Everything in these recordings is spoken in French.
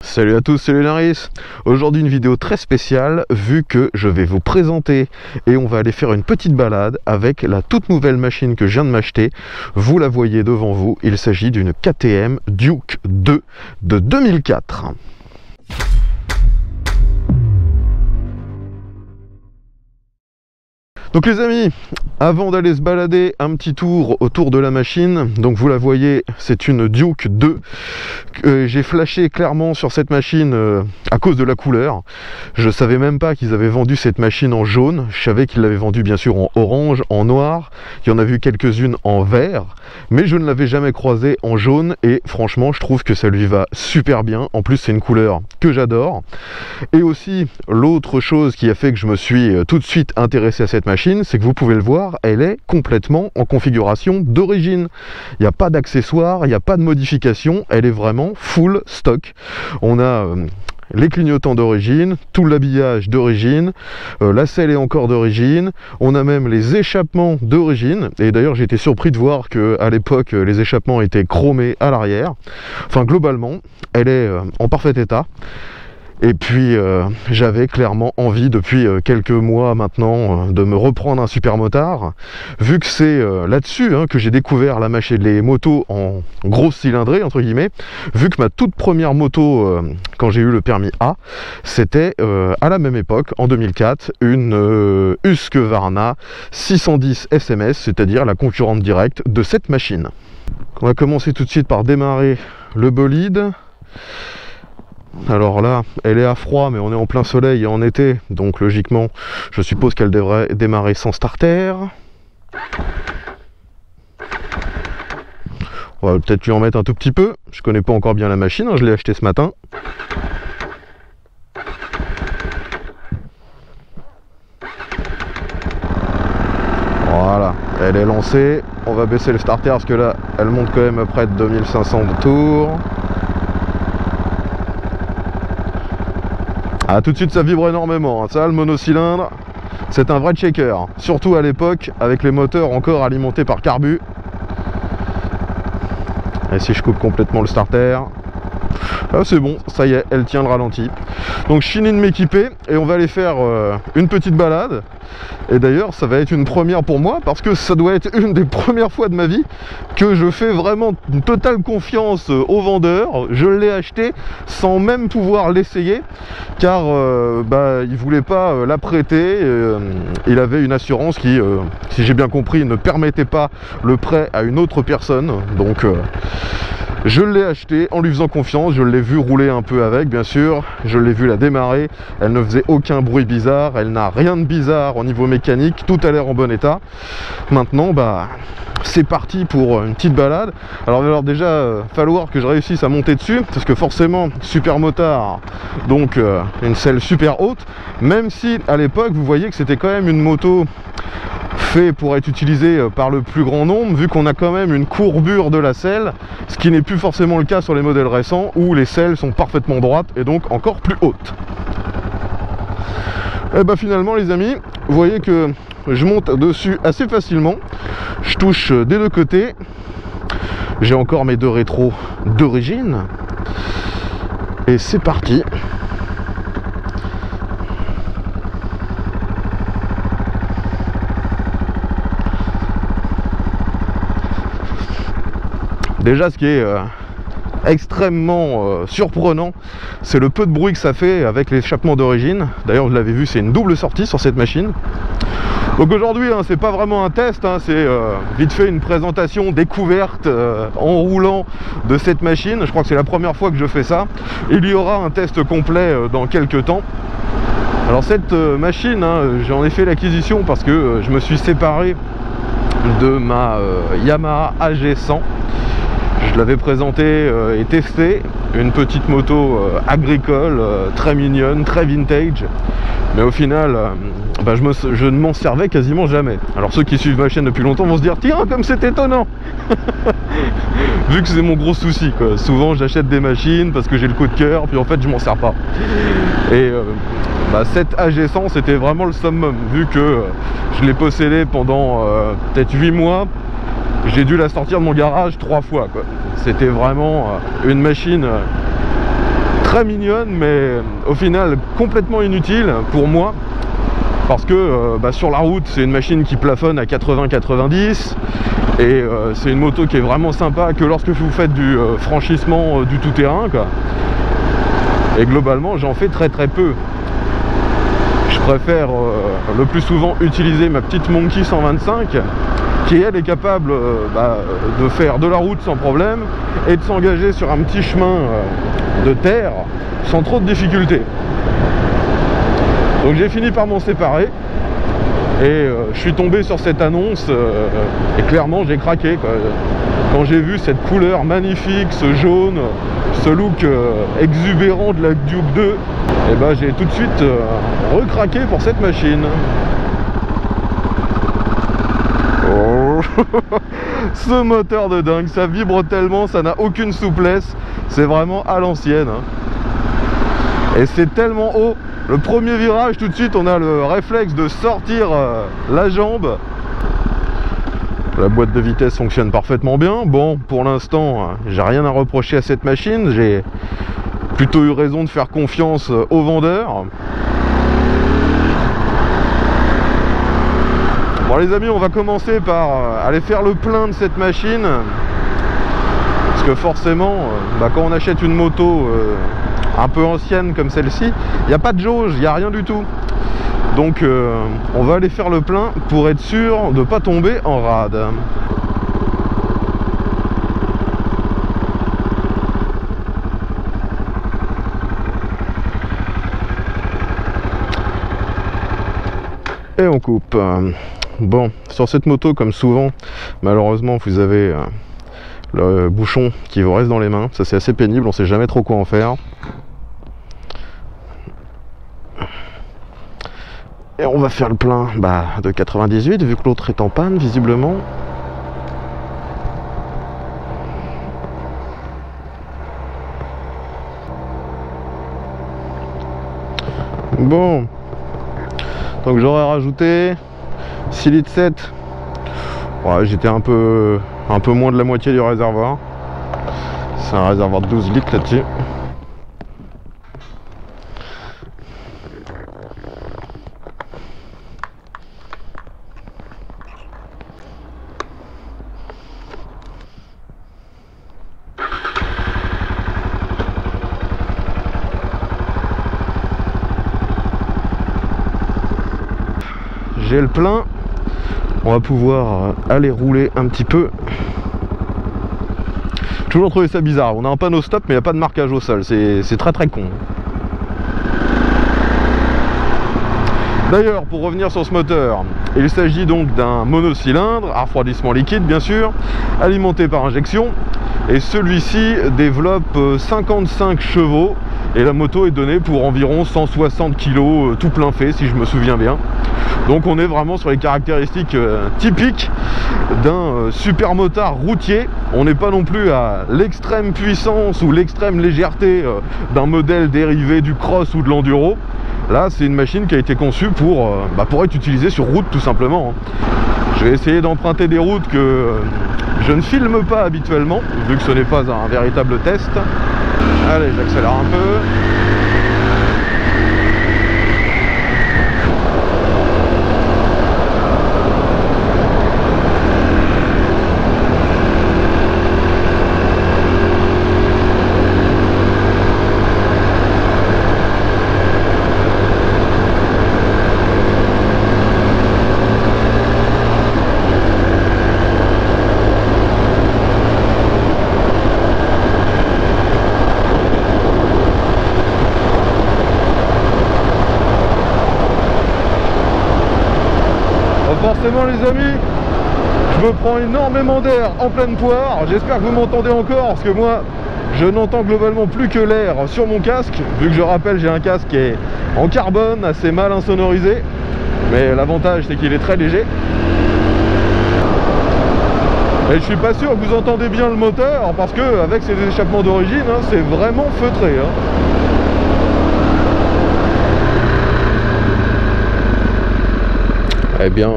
Salut à tous, c'est Lunaris. Aujourd'hui une vidéo très spéciale vu que je vais vous présenter et on va aller faire une petite balade avec la toute nouvelle machine que je viens de m'acheter. Vous la voyez devant vous, il s'agit d'une KTM Duke 2 de 2004. Donc les amis, avant d'aller se balader, un petit tour autour de la machine. Donc vous la voyez, c'est une Duke 2. J'ai flashé clairement sur cette machine à cause de la couleur. Je savais même pas qu'ils avaient vendu cette machine en jaune. Je savais qu'ils l'avaient vendue bien sûr en orange, en noir. Il y en a vu quelques-unes en vert. Mais je ne l'avais jamais croisée en jaune. Et franchement, je trouve que ça lui va super bien. En plus, c'est une couleur que j'adore. Et aussi, l'autre chose qui a fait que je me suis tout de suite intéressé à cette machine, c'est que vous pouvez le voir, elle est complètement en configuration d'origine. Il n'y a pas d'accessoires, il n'y a pas de modification, elle est vraiment full stock. On a les clignotants d'origine, tout l'habillage d'origine, la selle est encore d'origine, on a même les échappements d'origine, et d'ailleurs j'ai été surpris de voir qu'à l'époque les échappements étaient chromés à l'arrière. Enfin globalement, elle est en parfait état. Et puis j'avais clairement envie depuis quelques mois maintenant de me reprendre un supermotard, vu que c'est là-dessus que j'ai découvert la machine, les motos en grosse cylindrée entre guillemets, vu que ma toute première moto quand j'ai eu le permis A, c'était à la même époque, en 2004, une Husqvarna 610 SMS, c'est-à-dire la concurrente directe de cette machine. On va commencer tout de suite par démarrer le bolide. Alors là, elle est à froid, mais on est en plein soleil et en été, donc logiquement, je suppose qu'elle devrait démarrer sans starter. On va peut-être lui en mettre un tout petit peu. Je connais pas encore bien la machine, je l'ai achetée ce matin. Voilà, elle est lancée. On va baisser le starter parce que là, elle monte quand même à près de 2500 de tours. Ah, tout de suite ça vibre énormément, ça le monocylindre c'est un vrai checker, surtout à l'époque avec les moteurs encore alimentés par carbu. Et si je coupe complètement le starter, ah, c'est bon, ça y est, elle tient le ralenti. Donc je finis de m'équiper et on va aller faire une petite balade. Et d'ailleurs ça va être une première pour moi parce que ça doit être une des premières fois de ma vie que je fais vraiment une totale confiance au vendeur. Je l'ai acheté sans même pouvoir l'essayer car il voulait pas la prêter. Il avait une assurance qui, si j'ai bien compris, ne permettait pas le prêt à une autre personne. Donc je l'ai acheté en lui faisant confiance, je l'ai vu rouler un peu avec, bien sûr, je l'ai vu la démarrer, elle ne faisait aucun bruit bizarre, elle n'a rien de bizarre au niveau mécanique, tout a l'air en bon état. Maintenant, c'est parti pour une petite balade. Alors il va déjà falloir que je réussisse à monter dessus, parce que forcément, supermotard, donc une selle super haute, même si à l'époque, vous voyez que c'était quand même une moto fait pour être utilisé par le plus grand nombre, vu qu'on a quand même une courbure de la selle, ce qui n'est plus forcément le cas sur les modèles récents où les selles sont parfaitement droites et donc encore plus hautes. Et finalement les amis, vous voyez que je monte dessus assez facilement, je touche des deux côtés, j'ai encore mes deux rétros d'origine et c'est parti. Déjà ce qui est extrêmement surprenant, c'est le peu de bruit que ça fait avec l'échappement d'origine. D'ailleurs vous l'avez vu, c'est une double sortie sur cette machine. Donc aujourd'hui c'est pas vraiment un test, c'est vite fait une présentation découverte en roulant de cette machine. Je crois que c'est la première fois que je fais ça. Il y aura un test complet dans quelques temps. Alors cette machine, j'en ai fait l'acquisition parce que je me suis séparé de ma Yamaha AG100. Je l'avais présenté et testé, une petite moto agricole, très mignonne, très vintage, mais au final, je ne m'en servais quasiment jamais. Alors ceux qui suivent ma chaîne depuis longtemps vont se dire, tiens, comme c'est étonnant. Vu que c'est mon gros souci, quoi. Souvent j'achète des machines parce que j'ai le coup de cœur, puis en fait je m'en sers pas. Et cette AG100 c'était vraiment le summum, vu que je l'ai possédé pendant peut-être 8 mois. J'ai dû la sortir de mon garage 3 fois, quoi. C'était vraiment une machine très mignonne, mais au final complètement inutile pour moi. Parce que sur la route, c'est une machine qui plafonne à 80-90 et c'est une moto qui est vraiment sympa que lorsque vous faites du franchissement du tout-terrain, quoi. Et globalement, j'en fais très peu. Je préfère le plus souvent utiliser ma petite Monkey 125 qui elle est capable de faire de la route sans problème et de s'engager sur un petit chemin de terre sans trop de difficultés. Donc j'ai fini par m'en séparer et je suis tombé sur cette annonce et clairement j'ai craqué, quoi. Quand j'ai vu cette couleur magnifique, ce jaune, ce look exubérant de la Duke 2, et ben j'ai tout de suite recraqué pour cette machine. Oh. Ce moteur de dingue, ça vibre tellement, ça n'a aucune souplesse, c'est vraiment à l'ancienne, hein. Et c'est tellement haut. Le premier virage, tout de suite, on a le réflexe de sortir la jambe. La boîte de vitesse fonctionne parfaitement bien. Bon, pour l'instant, j'ai rien à reprocher à cette machine. J'ai plutôt eu raison de faire confiance au vendeur. Bon les amis, on va commencer par aller faire le plein de cette machine. Parce que forcément, quand on achète une moto un peu ancienne comme celle-ci, il n'y a pas de jauge, il n'y a rien du tout. Donc on va aller faire le plein pour être sûr de ne pas tomber en rade. Et on coupe. Bon, sur cette moto, comme souvent, malheureusement, vous avez le bouchon qui vous reste dans les mains. Ça, c'est assez pénible, on sait jamais trop quoi en faire. Et on va faire le plein de 98, vu que l'autre est en panne, visiblement. Bon. Donc j'aurais rajouté 6 litres 7. Ouais, j'étais un peu moins de la moitié du réservoir. C'est un réservoir de 12 litres là-dessus. J'ai le plein, on va pouvoir aller rouler un petit peu. J'ai toujours trouvé ça bizarre, on a un panneau stop mais il n'y a pas de marquage au sol, c'est très con. D'ailleurs, pour revenir sur ce moteur, il s'agit donc d'un monocylindre, à refroidissement liquide bien sûr, alimenté par injection, et celui-ci développe 55 chevaux et la moto est donnée pour environ 160 kg tout plein fait si je me souviens bien. Donc on est vraiment sur les caractéristiques typiques d'un super motard routier. On n'est pas non plus à l'extrême puissance ou l'extrême légèreté d'un modèle dérivé du cross ou de l'enduro. Là c'est une machine qui a été conçue pour être utilisée sur route tout simplement. Je vais essayer d'emprunter des routes que je ne filme pas habituellement, vu que ce n'est pas un véritable test. Allez, j'accélère un peu. Forcément les amis, je me prends énormément d'air en pleine poire. J'espère que vous m'entendez encore parce que moi je n'entends globalement plus que l'air sur mon casque, vu que je rappelle j'ai un casque qui est en carbone assez mal insonorisé, mais l'avantage c'est qu'il est très léger. Et je suis pas sûr que vous entendez bien le moteur parce que avec ses échappements d'origine, c'est vraiment feutré. Eh bien,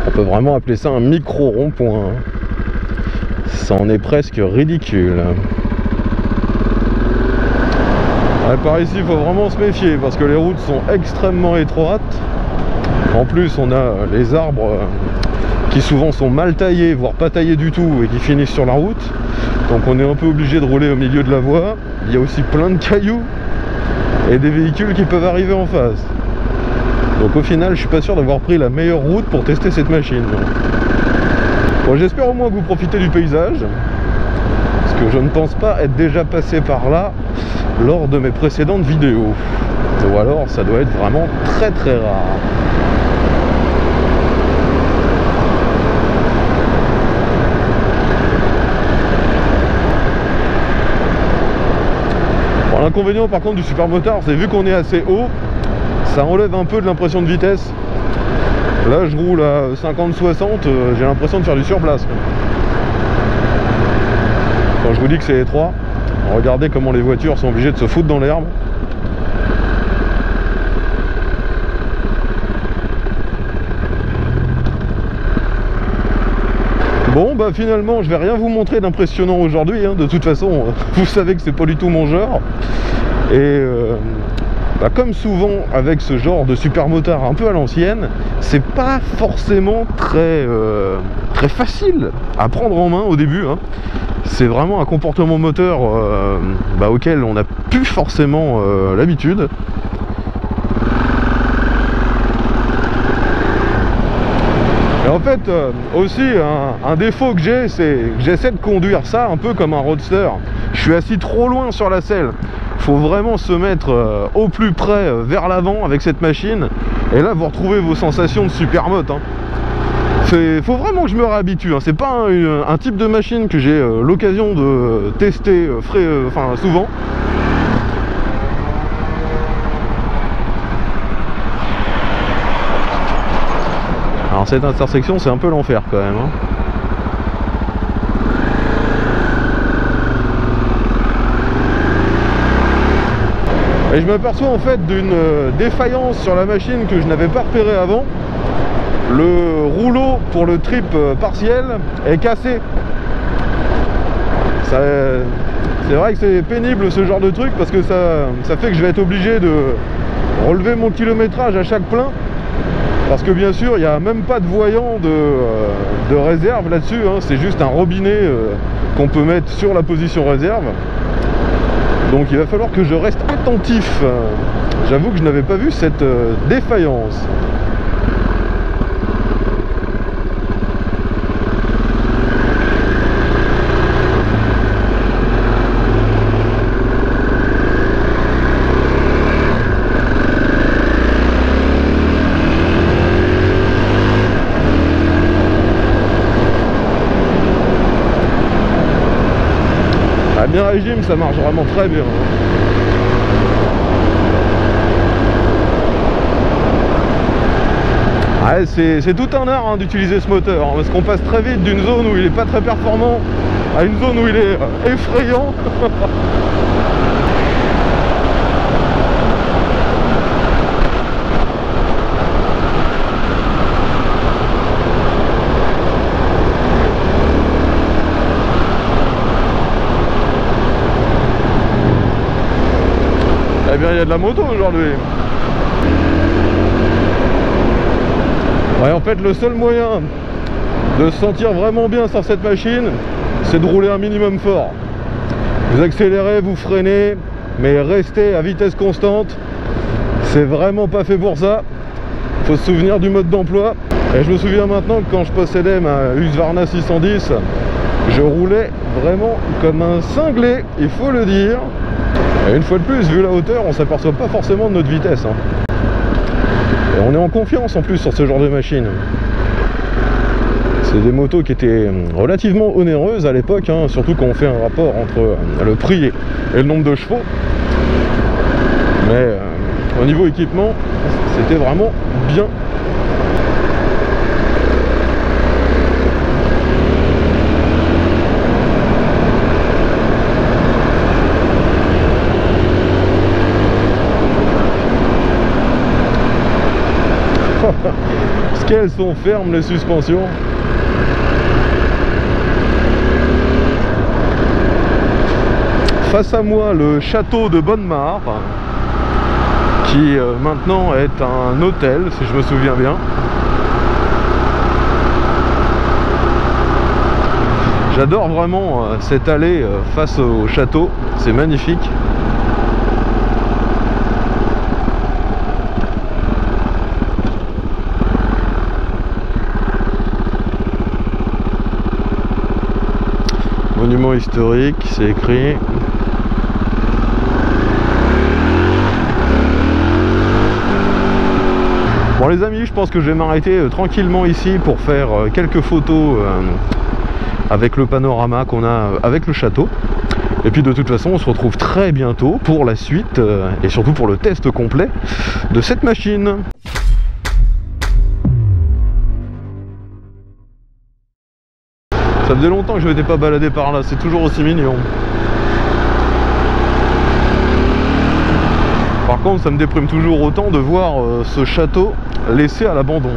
on peut vraiment appeler ça un micro rond-point. Ça en est presque ridicule. Ouais, par ici il faut vraiment se méfier parce que les routes sont extrêmement étroites. En plus on a les arbres qui souvent sont mal taillés, voire pas taillés du tout, et qui finissent sur la route. Donc on est un peu obligé de rouler au milieu de la voie. Il y a aussi plein de cailloux et des véhicules qui peuvent arriver en face. Donc au final je suis pas sûr d'avoir pris la meilleure route pour tester cette machine. Bon, j'espère au moins que vous profitez du paysage, parce que je ne pense pas être déjà passé par là lors de mes précédentes vidéos. Ou alors ça doit être vraiment très très rare. Bon, l'inconvénient par contre du supermotard, c'est vu qu'on est assez haut, ça enlève un peu de l'impression de vitesse. Là je roule à 50-60, j'ai l'impression de faire du surplace. Quand je vous dis que c'est étroit, regardez comment les voitures sont obligées de se foutre dans l'herbe. Bon bah finalement je vais rien vous montrer d'impressionnant aujourd'hui, hein. De toute façon vous savez que c'est pas du tout mon genre. Et bah, comme souvent avec ce genre de supermotard un peu à l'ancienne, c'est pas forcément très facile à prendre en main au début, hein. C'est vraiment un comportement moteur bah, auquel on n'a plus forcément l'habitude. Et en fait aussi un défaut que j'ai, c'est que j'essaie de conduire ça un peu comme un roadster. Je suis assis trop loin sur la selle. Faut vraiment se mettre au plus près vers l'avant avec cette machine, et là vous retrouvez vos sensations de supermoto, hein. Faut vraiment que je me réhabitue, hein. C'est pas un type de machine que j'ai l'occasion de tester enfin souvent. Alors cette intersection c'est un peu l'enfer quand même, hein. Et je m'aperçois en fait d'une défaillance sur la machine que je n'avais pas repéré avant. Le rouleau pour le trip partiel est cassé. C'est vrai que c'est pénible ce genre de truc, parce que ça fait que je vais être obligé de relever mon kilométrage à chaque plein. Parce que bien sûr il n'y a même pas de voyant de réserve là-dessus, hein. C'est juste un robinet qu'on peut mettre sur la position réserve. Donc il va falloir que je reste attentif. J'avoue que je n'avais pas vu cette défaillance. À bien régime, ça marche vraiment très bien. Ouais, c'est tout un art, hein, d'utiliser ce moteur, hein, parce qu'on passe très vite d'une zone où il n'est pas très performant à une zone où il est effrayant. Eh bien, il y a de la moto aujourd'hui. Ouais, en fait, le seul moyen de se sentir vraiment bien sur cette machine, c'est de rouler un minimum fort. Vous accélérez, vous freinez, mais restez à vitesse constante. C'est vraiment pas fait pour ça. Il faut se souvenir du mode d'emploi. Et je me souviens maintenant que quand je possédais ma Husqvarna 610, je roulais vraiment comme un cinglé, il faut le dire. Et une fois de plus, vu la hauteur, on s'aperçoit pas forcément de notre vitesse, hein. Et on est en confiance en plus sur ce genre de machine. C'est des motos qui étaient relativement onéreuses à l'époque, hein, surtout quand on fait un rapport entre le prix et le nombre de chevaux. Mais au niveau équipement, c'était vraiment bien. Parce qu'elles sont fermes, les suspensions. Face à moi, le château de Bonnemare, qui maintenant est un hôtel, si je me souviens bien. J'adore vraiment cette allée face au château, c'est magnifique. Monument historique, c'est écrit. Bon les amis, je pense que je vais m'arrêter tranquillement ici pour faire quelques photos avec le panorama qu'on a avec le château. Et puis de toute façon on se retrouve très bientôt pour la suite et surtout pour le test complet de cette machine. Ça faisait longtemps que je m'étais pas baladé par là, c'est toujours aussi mignon. Par contre ça me déprime toujours autant de voir ce château laissé à l'abandon.